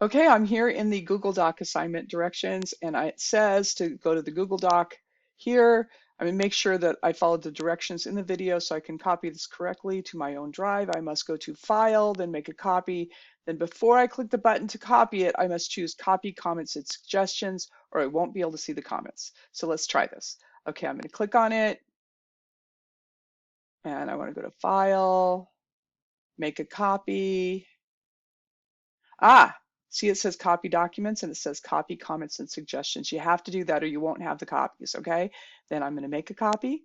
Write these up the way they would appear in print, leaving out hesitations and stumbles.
Okay, I'm here in the Google Doc assignment directions, and it says to go to the Google Doc here. I'm going to make sure that I followed the directions in the video so I can copy this correctly to my own drive. I must go to File, then make a copy. Then before I click the button to copy it, I must choose Copy Comments and Suggestions, or I won't be able to see the comments. So let's try this. Okay, I'm going to click on it, and I want to go to File, make a copy. Ah, see it says copy documents and it says copy comments and suggestions. You have to do that or you won't have the copies, okay? Then I'm going to make a copy.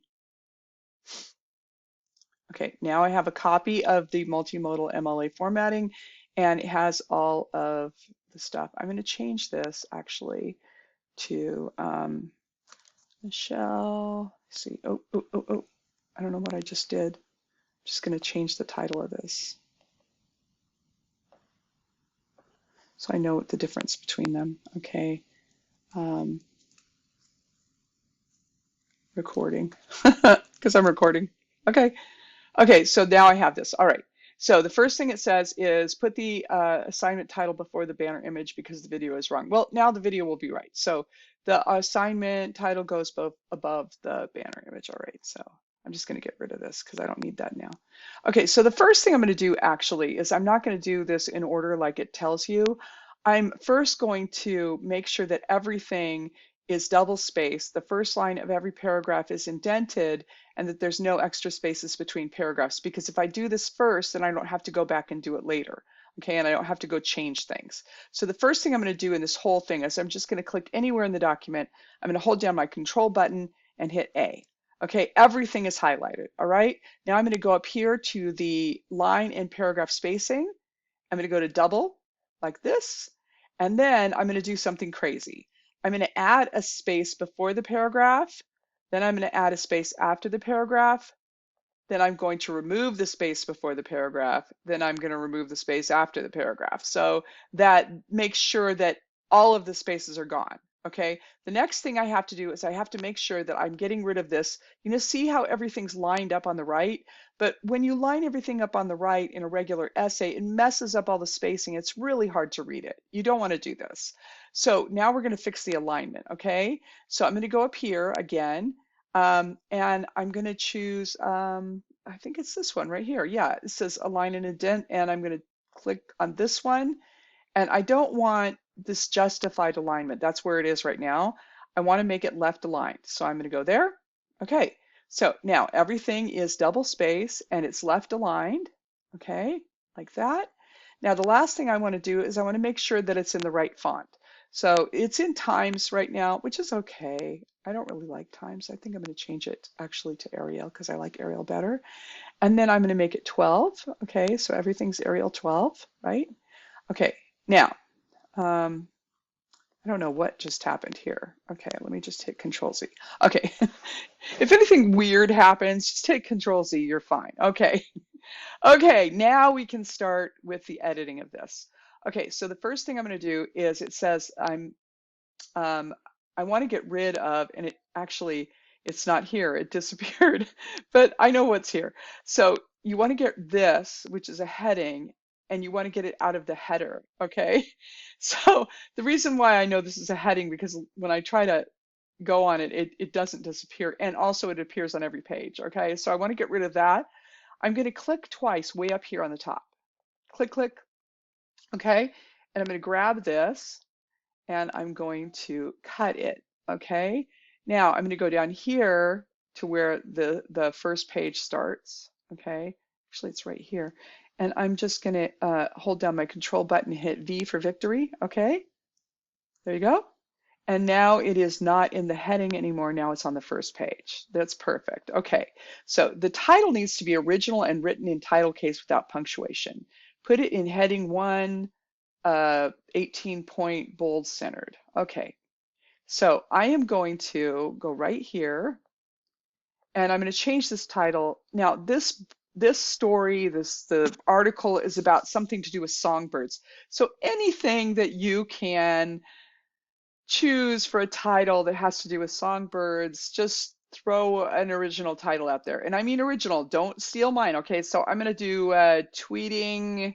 Okay, now I have a copy of the multimodal MLA formatting and it has all of the stuff. I'm going to change this actually to Michelle. Let's see, oh, I don't know what I just did. I'm just going to change the title of this so I know the difference between them. Okay. Recording because I'm recording. Okay. Okay, so now I have this. All right. So the first thing it says is put the assignment title before the banner image because the video is wrong. Well, now the video will be right. So the assignment title goes above the banner image. All right. So I'm just going to get rid of this because I don't need that now. Okay, so the first thing I'm going to do actually is I'm not going to do this in order like it tells you. I'm first going to make sure that everything is double spaced. The first line of every paragraph is indented and that there's no extra spaces between paragraphs, because if I do this first, then I don't have to go back and do it later. Okay, and I don't have to go change things. So the first thing I'm going to do in this whole thing is I'm just going to click anywhere in the document. I'm going to hold down my control button and hit A. Okay, everything is highlighted. All right, now I'm going to go up here to the line and paragraph spacing. I'm going to go to double like this, and then I'm going to do something crazy. I'm going to add a space before the paragraph, then I'm going to add a space after the paragraph, then I'm going to remove the space before the paragraph, then I'm going to remove the space after the paragraph. So that makes sure that all of the spaces are gone. Okay, the next thing I have to do is I have to make sure that I'm getting rid of this. See how everything's lined up on the right? But when you line everything up on the right in a regular essay, it messes up all the spacing. It's really hard to read it. You don't want to do this. So now we're going to fix the alignment, okay? So I'm going to go up here again, and I'm going to choose, I think it's this one right here. Yeah, it says align and indent, and I'm going to click on this one. And I don't want this justified alignment. That's where it is right now. I want to make it left aligned. So I'm going to go there. Okay, so now everything is double space and it's left aligned. Okay, like that. Now the last thing I want to do is I want to make sure that it's in the right font. So it's in Times right now, which is okay. I don't really like Times. I think I'm going to change it actually to Arial because I like Arial better. And then I'm going to make it 12. Okay, so everything's Arial 12, right? Okay, now, I don't know what just happened here. Okay, let me just hit Control Z. Okay, if anything weird happens, just hit Control Z, you're fine. Okay, okay, now we can start with the editing of this. Okay, so the first thing I'm going to do is it says I want to get rid of, and it actually, it's not here, it disappeared, but I know what's here. So you want to get this, which is a heading, and you want to get it out of the header, okay? So the reason why I know this is a heading, because when I try to go on it, it doesn't disappear, and also it appears on every page, okay? So I want to get rid of that. I'm going to click twice way up here on the top. Click, click, okay? And I'm going to grab this, and I'm going to cut it, okay? Now I'm going to go down here to where the first page starts, okay? Actually, it's right here. And I'm just going to hold down my control button, hit V for victory, okay? There you go. And now it is not in the heading anymore. Now it's on the first page. That's perfect. Okay, so the title needs to be original and written in title case without punctuation. Put it in heading 1, 18-point bold centered. Okay, so I am going to go right here and I'm going to change this title. Now this story, the article is about something to do with songbirds. So anything that you can choose for a title that has to do with songbirds, just throw an original title out there. And I mean original, don't steal mine, okay? So I'm going to do tweeting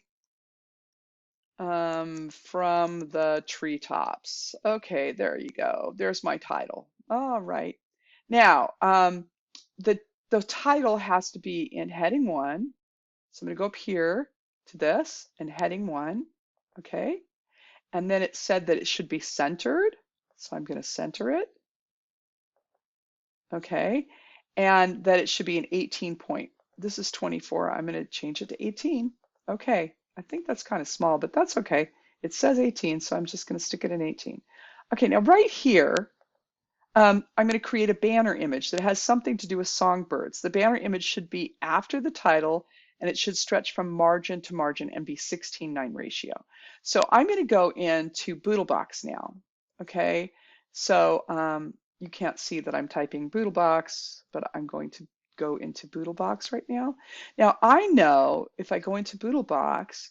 from the treetops. Okay, there you go. There's my title. All right. Now, the the title has to be in heading 1. So I'm going to go up here to this and heading 1. Okay. And then it said that it should be centered. So I'm going to center it. Okay. And that it should be an 18 point. This is 24. I'm going to change it to 18. Okay. I think that's kind of small, but that's okay. It says 18, so I'm just going to stick it in 18. Okay, now right here, I'm going to create a banner image that has something to do with songbirds. The banner image should be after the title, and it should stretch from margin to margin and be 16:9 ratio. So I'm going to go into Boodlebox now. Okay, so you can't see that I'm typing Boodlebox, but I'm going to go into Boodlebox right now. Now I know if I go into Boodlebox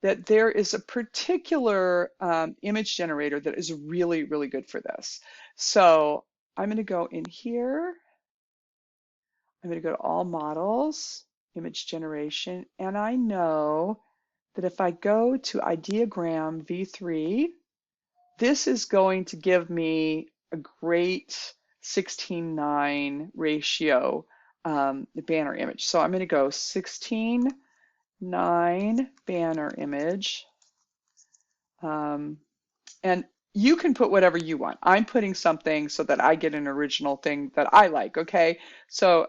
that there is a particular image generator that is really, really good for this. So I'm going to go in here. I'm going to go to all models, image generation, and I know that if I go to ideogram v3, this is going to give me a great 16:9 ratio banner image. So I'm going to go 16:9 banner image. And you can put whatever you want. I'm putting something so that I get an original thing that I like, okay? So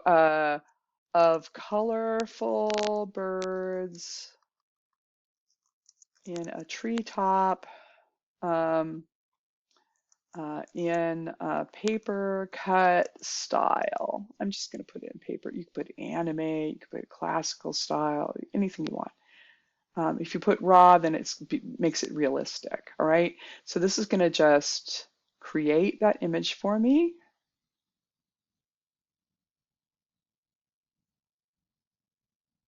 of colorful birds in a treetop, um, in a paper cut style. I'm just going to put it in paper. You can put anime, you can put classical style, anything you want. If you put raw, then it makes it realistic, all right? So this is going to just create that image for me.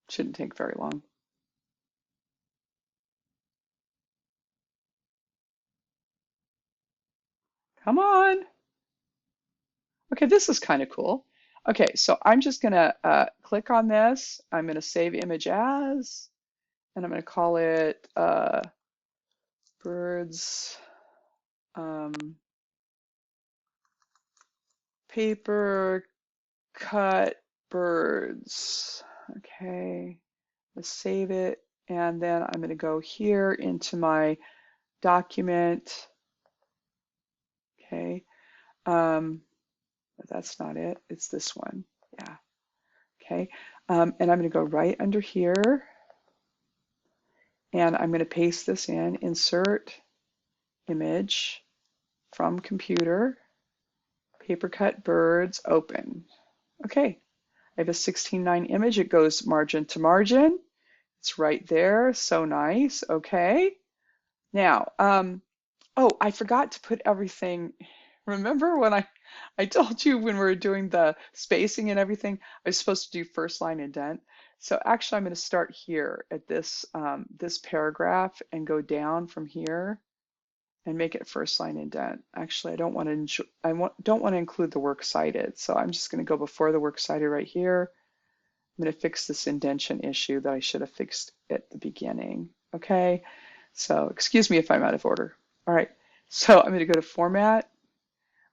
Shouldn't take very long. Come on. Okay, this is kind of cool. Okay, so I'm just going to click on this. I'm going to save image as, and I'm going to call it birds um, paper cut birds. Okay, let's save it. And then I'm going to go here into my document. Okay, but that's not it. It's this one. Yeah. Okay, and I'm going to go right under here, and I'm going to paste this in. Insert image from computer. Paper cut birds. Open. Okay, I have a 16:9 image. It goes margin to margin. It's right there. So nice. Okay. Now, oh, I forgot to put everything. Remember when I told you when we were doing the spacing and everything, I was supposed to do first line indent. So actually, I'm going to start here at this this paragraph and go down from here and make it first line indent. Actually, I don't want to don't want to include the works cited, so I'm just going to go before the works cited right here. I'm going to fix this indentation issue that I should have fixed at the beginning. Okay, so excuse me if I'm out of order. All right, so I'm going to go to Format.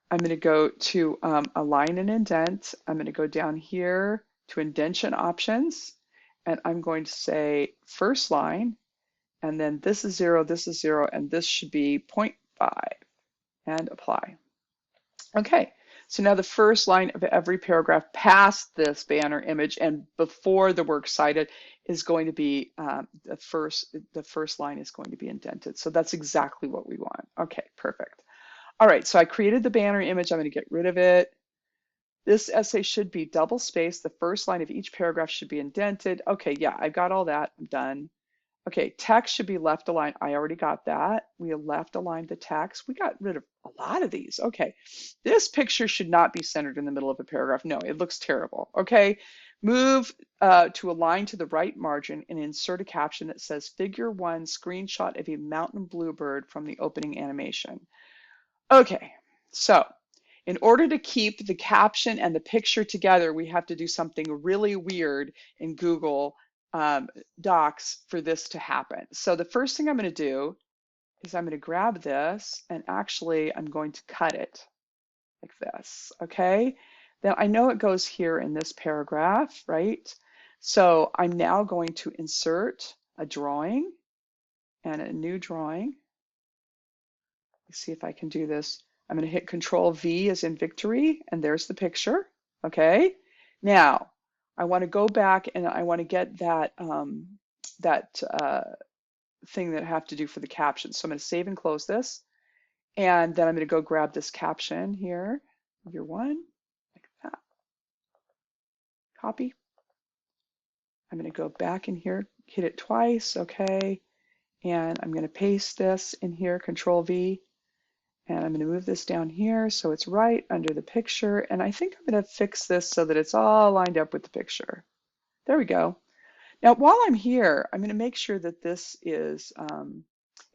I'm going to go to Align and Indent. I'm going to go down here to Indentation Options, and I'm going to say first line, and then this is 0, and this should be 0.5, and apply. Okay, so now the first line of every paragraph past this banner image and before the works cited is going to be the first line is going to be indented. So that's exactly what we want. Okay, perfect. All right, so I created the banner image. I'm going to get rid of it. This essay should be double spaced. The first line of each paragraph should be indented. Okay, yeah, I've got all that. I'm done. Okay, text should be left aligned. I already got that. We left aligned the text. We got rid of a lot of these. Okay, this picture should not be centered in the middle of a paragraph. No, it looks terrible. Okay, move to align to the right margin and insert a caption that says Figure 1 screenshot of a mountain bluebird from the opening animation. Okay, so in order to keep the caption and the picture together, we have to do something really weird in Google docs for this to happen. So the first thing I'm going to do is I'm going to grab this and actually I'm going to cut it like this, okay? Now I know it goes here in this paragraph, right? So I'm now going to insert a drawing and a new drawing. Let's see if I can do this. I'm going to hit Control V as in victory, and there's the picture, okay? Now, I want to go back and I want to get that, thing that I have to do for the caption. So I'm going to save and close this. And then I'm going to go grab this caption here, year one, like that. Copy. I'm going to go back in here, hit it twice, okay. And I'm going to paste this in here, Control V. And I'm going to move this down here so it's right under the picture. And I think I'm going to fix this so that it's all lined up with the picture. There we go. Now, while I'm here, I'm going to make sure that this is,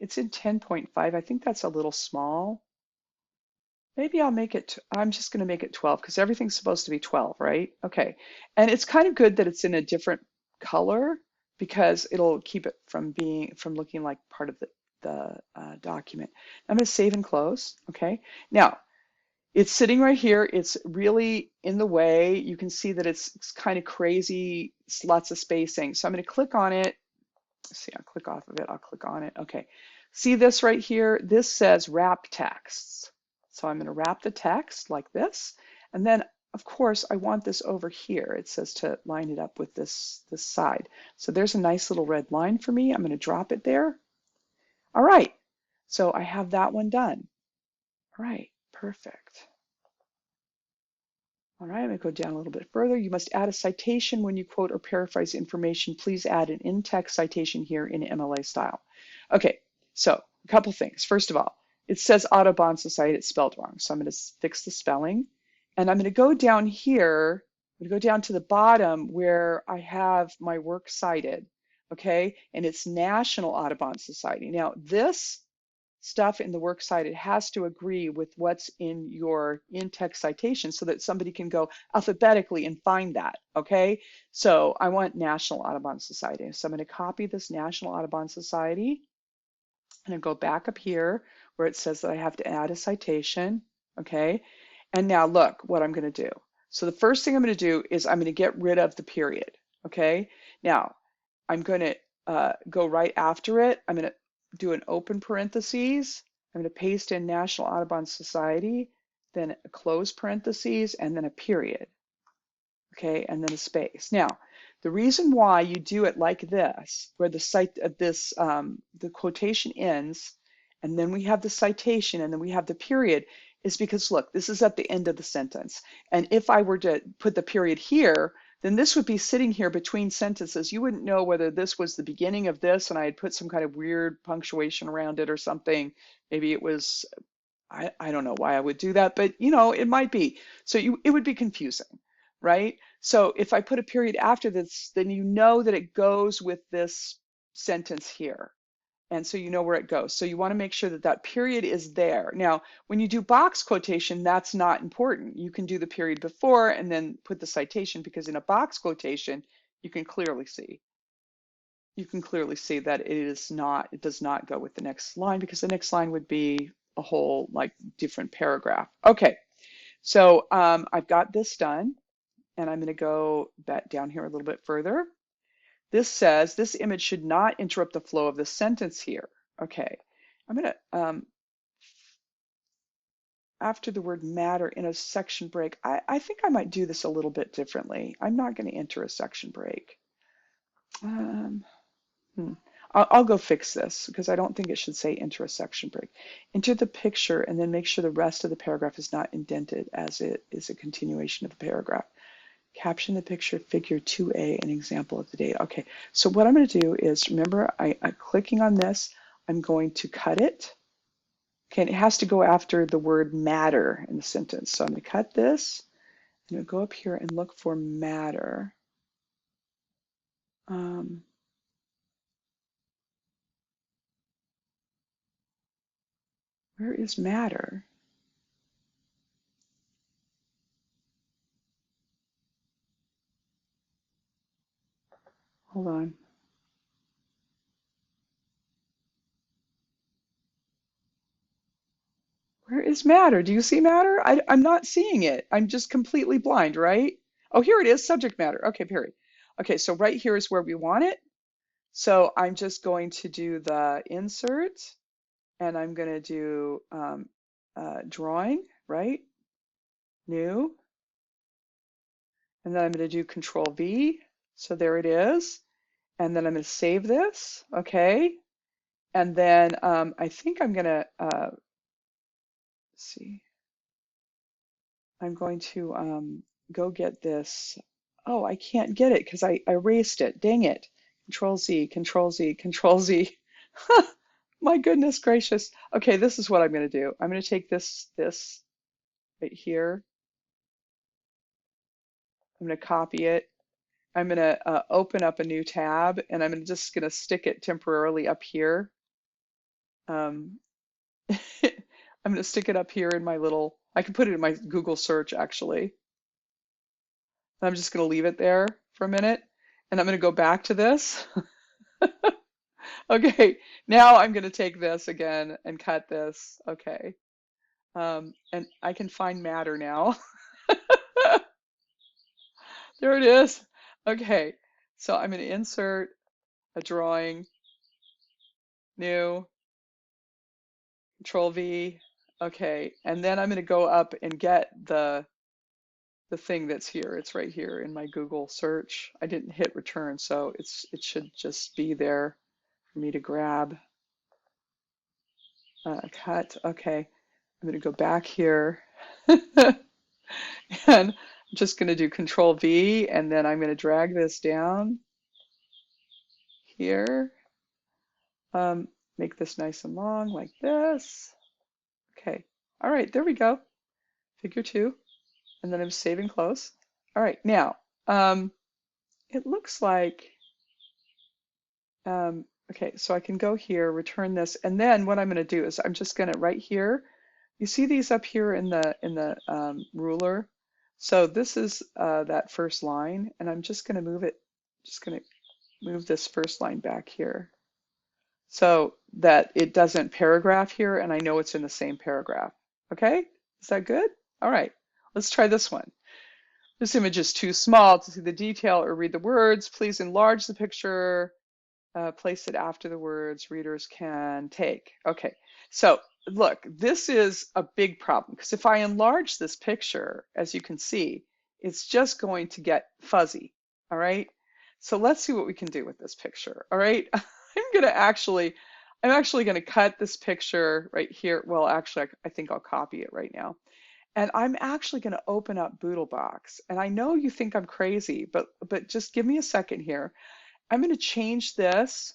it's in 10.5. I think that's a little small. Maybe I'll make it, I'm just going to make it 12 because everything's supposed to be 12, right? Okay. And it's kind of good that it's in a different color because it'll keep it from looking like part of the document. I'm going to save and close. Okay. Now, it's sitting right here. It's really in the way. You can see that it's kind of crazy, it's lots of spacing. So I'm going to click on it. Let's see, I'll click off of it. I'll click on it. Okay. See this right here? This says wrap texts. So I'm going to wrap the text like this. And then, of course, I want this over here. It says to line it up with this side. So there's a nice little red line for me. I'm going to drop it there. All right. So I have that one done. All right. Perfect. All right, I'm going to go down a little bit further. You must add a citation when you quote or paraphrase information. Please add an in-text citation here in MLA style. Okay, so a couple things. First of all, it says Audubon Society, it's spelled wrong. So I'm going to fix the spelling. And I'm going to go down here, I'm going to go down to the bottom where I have my work cited, okay? And it's National Audubon Society. Now, this stuff in the works cited has to agree with what's in your in-text citation so that somebody can go alphabetically and find that, okay? So I want National Audubon Society. So I'm going to copy this National Audubon Society and I go back up here where it says that I have to add a citation, okay? And now look what I'm going to do. So the first thing I'm going to do is I'm going to get rid of the period, okay? Now I'm going to go right after it. I'm going to do an open parentheses. I'm going to paste in National Audubon Society, then a close parentheses, and then a period. Okay, and then a space. Now, the reason why you do it like this, where the the quotation ends, and then we have the citation, and then we have the period, is because look, this is at the end of the sentence. And if I were to put the period here, then this would be sitting here between sentences. You wouldn't know whether this was the beginning of this and I had put some kind of weird punctuation around it or something. Maybe it was, I don't know why I would do that, but you know, it might be. So it would be confusing, right? So if I put a period after this, then you know that it goes with this sentence here. And so you know where it goes. So you want to make sure that that period is there. Now, when you do box quotation, that's not important. You can do the period before and then put the citation because in a box quotation, you can clearly see. You can clearly see that it does not go with the next line because the next line would be a whole like different paragraph. Okay, so I've got this done and I'm going to go back down here a little bit further. This says this image should not interrupt the flow of the sentence here. Okay, I'm going to, after the word matter in a section break, I think I might do this a little bit differently. I'm not going to enter a section break. I'll go fix this because I don't think it should say enter a section break. Enter the picture and then make sure the rest of the paragraph is not indented as it is a continuation of the paragraph. Caption the picture, figure 2A, an example of the data. Okay, so what I'm going to do is, remember, I'm clicking on this, I'm going to cut it. Okay, and it has to go after the word matter in the sentence. So I'm going to cut this, I'm going to go up here and look for matter. Where is matter? Hold on. Where is matter? Do you see matter? I'm not seeing it. I'm just completely blind, right? Oh, here it is, subject matter. Okay, period. Okay, so right here is where we want it. So I'm just going to do the insert and I'm going to do drawing, right? New. And then I'm going to do Control V. So there it is. And then I'm going to save this. Okay. And then I think I'm going to see. I'm going to go get this. Oh, I can't get it because I erased it. Dang it. Control Z, Control Z, Control Z. My goodness gracious. Okay, this is what I'm going to do. I'm going to take this right here. I'm going to copy it. I'm going to open up a new tab and I'm just going to stick it temporarily up here. I'm going to stick it up here in my little, I can put it in my Google search actually. I'm just going to leave it there for a minute and I'm going to go back to this. Okay, now I'm going to take this again and cut this. Okay, and I can find matter now. There it is. Okay, so I'm going to insert a drawing, new, Control V. Okay, and then I'm going to go up and get the thing that's here. It's right here in my Google search. I didn't hit return, so it should just be there for me to grab. Cut. Okay, I'm going to go back here. And I'm just going to do Control V, and then I'm going to drag this down here. Make this nice and long like this. Okay. All right, there we go. Figure two. And then I'm saving close. All right, now, it looks like, okay, so I can go here, return this, and then what I'm going to do is I'm just going to right here. You see these up here in the ruler? So this is that first line, and I'm just going to move it. Just going to move this first line back here so that it doesn't paragraph here, and I know it's in the same paragraph. Okay, is that good? All right, let's try this one. This image is too small to see the detail or read the words. Please enlarge the picture. Place it after the words readers can take. Okay, so look, this is a big problem because if I enlarge this picture, as you can see, it's just going to get fuzzy. All right, so let's see what we can do with this picture. All right, I'm actually going to cut this picture right here. Well, actually, I think I'll copy it right now. And I'm actually going to open up Boodlebox. And I know you think I'm crazy, but just give me a second here. I'm going to change this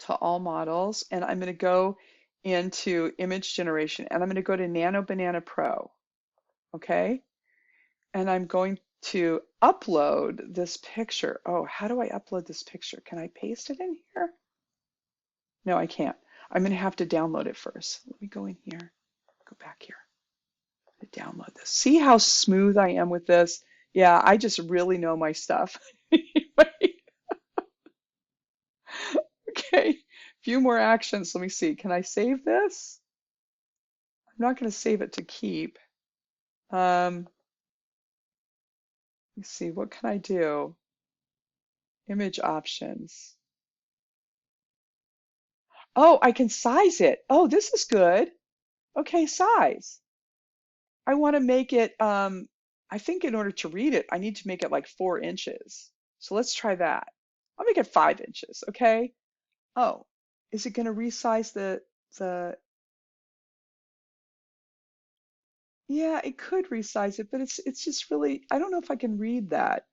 to all models, and I'm going to go into image generation, and I'm going to go to Nano Banana Pro, okay? And I'm going to upload this picture. Oh, how do I upload this picture? Can I paste it in here? No, I can't. I'm going to have to download it first. Let me go in here, go back here, download this. See how smooth I am with this? Yeah, I just really know my stuff. Okay, few more actions. Let me see. Can I save this? I'm not going to save it to keep. Let's see. What can I do? Image options. Oh, I can size it. Oh, this is good. Okay, size. I want to make it, I think in order to read it, I need to make it like 4 inches. So let's try that. I'll make it 5 inches, okay? Oh, is it going to resize the, yeah, it could resize it, but it's just really, I don't know if I can read that.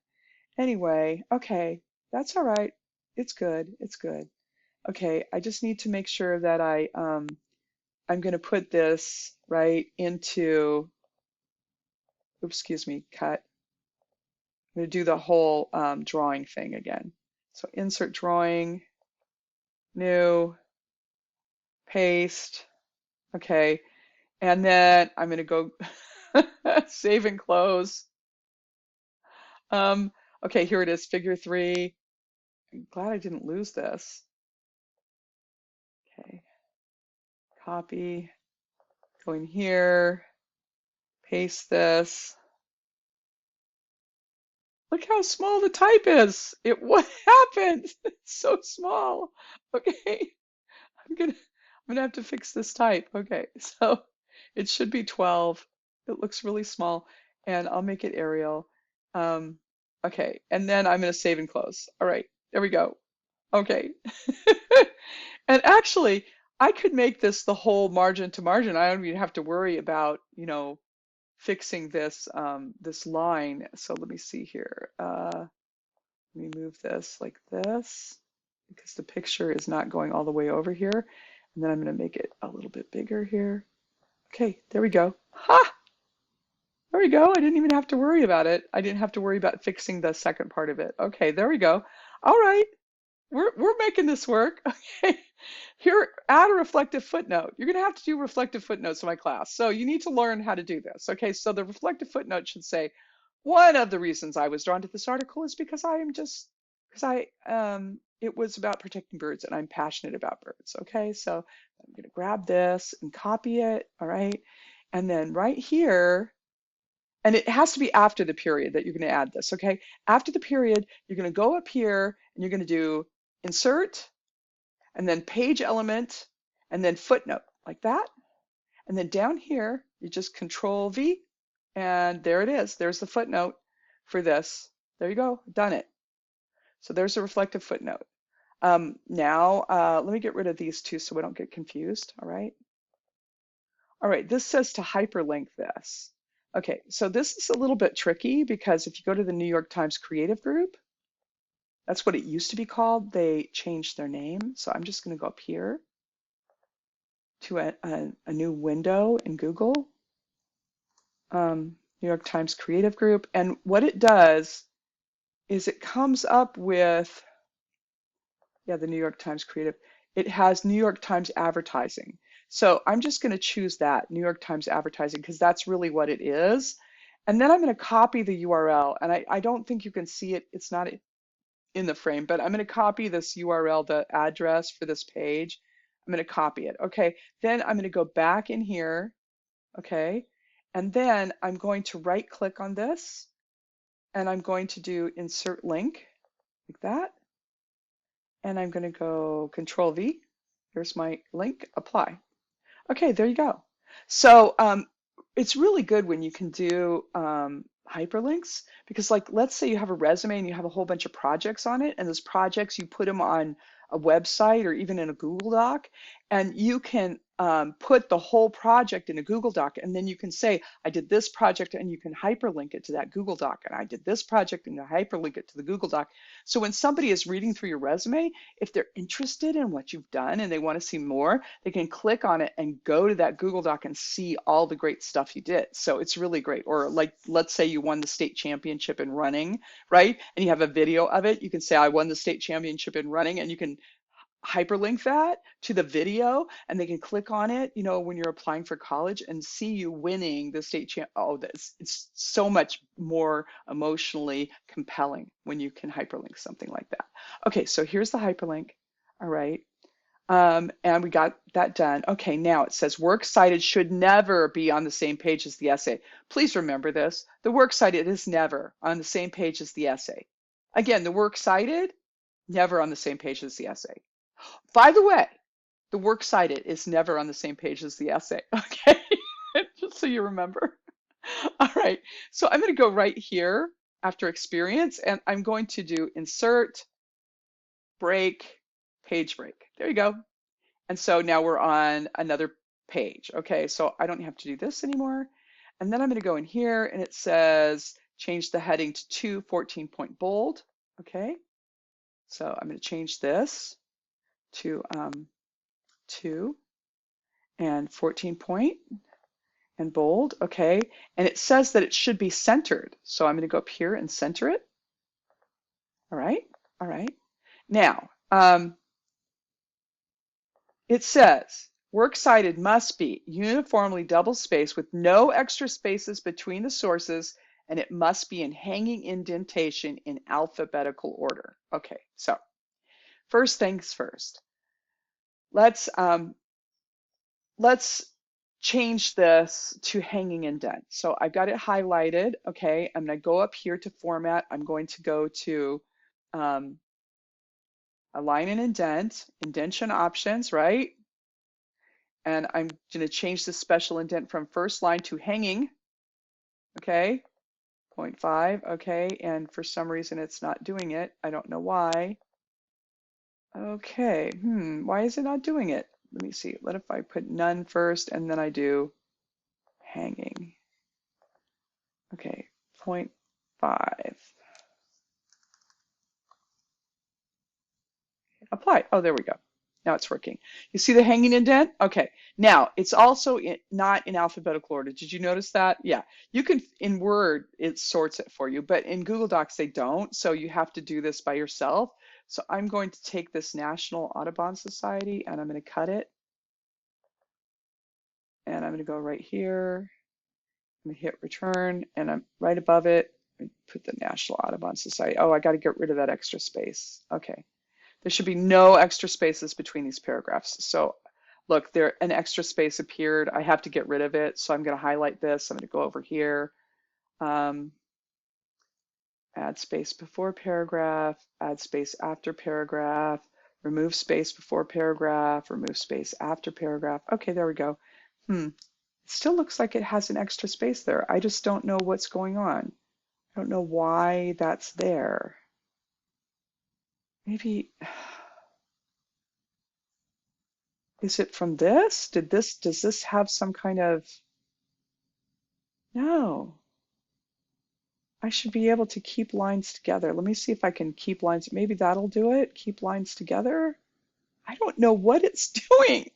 Anyway, okay, that's all right. It's good. It's good. Okay, I just need to make sure that I'm going to put this right into, oops, excuse me, cut. I'm going to do the whole drawing thing again. So insert drawing, new, paste. Okay, and then I'm going to go save and close. Okay, here it is, figure three. glad I didn't lose this. Okay, copy, go in here, paste this. Look how small the type is. What happened? It's so small. Okay, I'm gonna have to fix this type. Okay, so it should be 12. It looks really small, and I'll make it Arial. Um, okay, and then I'm gonna save and close. All right, there we go. Okay. And actually, I could make this the whole margin to margin. I don't even have to worry about, fixing this line. So let me see here. Let me move this like this because the picture is not going all the way over here. And then I'm going to make it a little bit bigger here. Okay, there we go. Ha! There we go. I didn't even have to worry about it. I didn't have to worry about fixing the second part of it. Okay, there we go. All right. We're making this work. Okay. Here, add a reflective footnote. You're going to have to do reflective footnotes in my class. So you need to learn how to do this. Okay, so the reflective footnote should say, one of the reasons I was drawn to this article is because it was about protecting birds and I'm passionate about birds. Okay, so I'm going to grab this and copy it. All right, and then right here, and it has to be after the period that you're going to add this. Okay, after the period, you're going to go up here and you're going to do insert and then page element and then footnote like that. And then down here, you just control V and there it is. There's the footnote for this. There you go, done it. So there's a reflective footnote. Now, let me get rid of these two so we don't get confused, all right? All right, this says to hyperlink this. Okay, so this is a little bit tricky because if you go to the New York Times Creative Group, that's what it used to be called. They changed their name. So I'm just going to go up here to a new window in Google, New York Times Creative Group. And what it does is it comes up with, yeah, the New York Times Creative. It has New York Times Advertising. So I'm just going to choose that, New York Times Advertising, because that's really what it is. And then I'm going to copy the URL. And I don't think you can see it. It's not in the frame, but I'm going to copy this URL, the address for this page. I'm going to copy it. Okay, then I'm going to go back in here. Okay, and then I'm going to right click on this and I'm going to do insert link like that. And I'm going to go Control V. Here's my link, apply. Okay, there you go. So it's really good when you can do hyperlinks because, like, let's say you have a resume and you have a whole bunch of projects on it, and those projects you put them on a website or even in a Google Doc, and you can put the whole project in a Google Doc, and then you can say, I did this project, and you can hyperlink it to that Google Doc, and I did this project, and you hyperlink it to the Google Doc. So when somebody is reading through your resume, if they're interested in what you've done and they want to see more, they can click on it and go to that Google Doc and see all the great stuff you did. So it's really great. Or like, let's say you won the state championship in running, right? And you have a video of it. You can say, I won the state championship in running, and you can hyperlink that to the video and they can click on it, when you're applying for college and see you winning the state champ. Oh, it's so much more emotionally compelling when you can hyperlink something like that. Okay, so here's the hyperlink. All right. And we got that done. Okay, now it says works cited should never be on the same page as the essay. Please remember this. The works cited is never on the same page as the essay. Again, the works cited, never on the same page as the essay. By the way, the works cited is never on the same page as the essay, okay? Just so you remember. All right, so I'm going to go right here after experience, and I'm going to do insert, break, page break. There you go. And so now we're on another page. Okay, so I don't have to do this anymore. And then I'm going to go in here, and it says change the heading to 14-point bold. Okay, so I'm going to change this to 2 and 14 point and bold. Okay, and it says that it should be centered. So I'm going to go up here and center it. All right, all right. Now, it says works cited must be uniformly double spaced with no extra spaces between the sources, and it must be in hanging indentation in alphabetical order. Okay, so First things first. Let's um, let's change this to hanging indent. So I've got it highlighted. Okay, I'm going to go up here to format. I'm going to go to um, align and indent, indentation options, right? And I'm going to change the special indent from first line to hanging. Okay, 0.5. Okay, and for some reason it's not doing it. I don't know why. Okay, why is it not doing it? Let me see. What if I put none first and then I do hanging? Okay, 0.5. Apply. Oh, there we go. Now it's working. You see the hanging indent? Okay. Now it's also not in alphabetical order. Did you notice that? Yeah. You can, in Word, it sorts it for you, but in Google Docs, they don't. So you have to do this by yourself. So I'm going to take this National Audubon Society and I'm going to cut it. And I'm going to go right here. I'm going to hit return and I'm right above it. Put the National Audubon Society. Oh, I got to get rid of that extra space. Okay. There should be no extra spaces between these paragraphs. So look, there an extra space appeared. I have to get rid of it. So I'm going to highlight this. I'm going to go over here. Um, add space before paragraph, add space after paragraph, remove space before paragraph, remove space after paragraph. Okay, there we go. It still looks like it has an extra space there. I just don't know what's going on. I don't know why that's there. Maybe, is it from this? Does this have some kind of, no. I should be able to keep lines together. Let me see if I can keep lines. Maybe that'll do it. Keep lines together. I don't know what it's doing.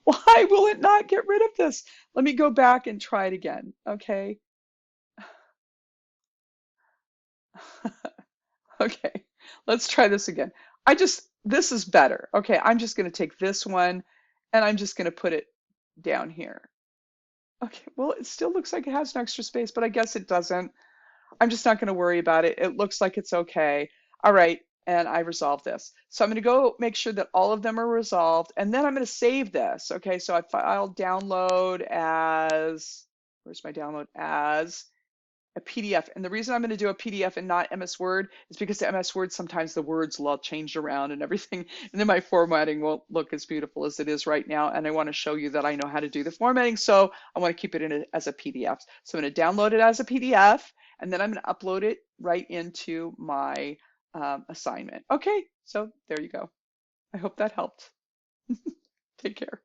Why will it not get rid of this? Let me go back and try it again. Okay. Okay. Let's try this again. This is better. Okay. I'm just going to take this one and I'm just going to put it down here. Okay. Well, it still looks like it has an extra space, but I guess it doesn't. I'm just not going to worry about it. It looks like it's okay. All right. And I resolved this. So I'm going to go make sure that all of them are resolved. And then I'm going to save this. Okay. So I'll download as, where's my download? As a PDF. And the reason I'm going to do a PDF and not MS Word is because the MS Word, sometimes the words will all change around and everything. And then my formatting won't look as beautiful as it is right now. And I want to show you that I know how to do the formatting. So I want to keep it as a PDF. So I'm going to download it as a PDF and then I'm going to upload it right into my assignment. Okay, so there you go. I hope that helped. Take care.